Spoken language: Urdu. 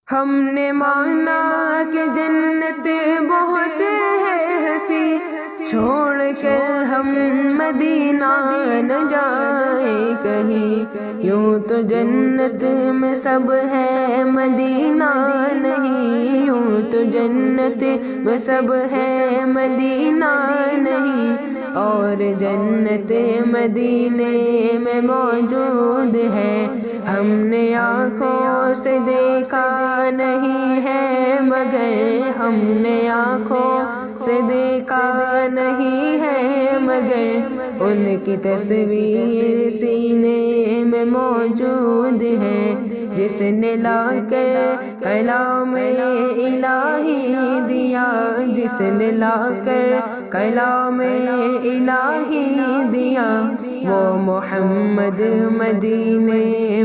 ہم نے مانا کہ جنت بہت ہے ہنسی، چھوڑ کر ہم مدینہ نہ جائیں کہیں، یوں تو جنت میں سب ہے مدینہ نہیں، یوں تو جنت میں سب ہے مدینہ نہیں، اور جنت مدینے میں موجود ہے، ہم نے آنکھوں سے دیکھا نہیں ہے مگر، ہم نے آنکھوں سے دیکھا نہیں ہے مگر، ان کی تصویر سینے میں موجود ہے، جس نے لا کر کلام الہی دیا، جس نے لا کر کلام الہی دیا، وہ محمد مدینے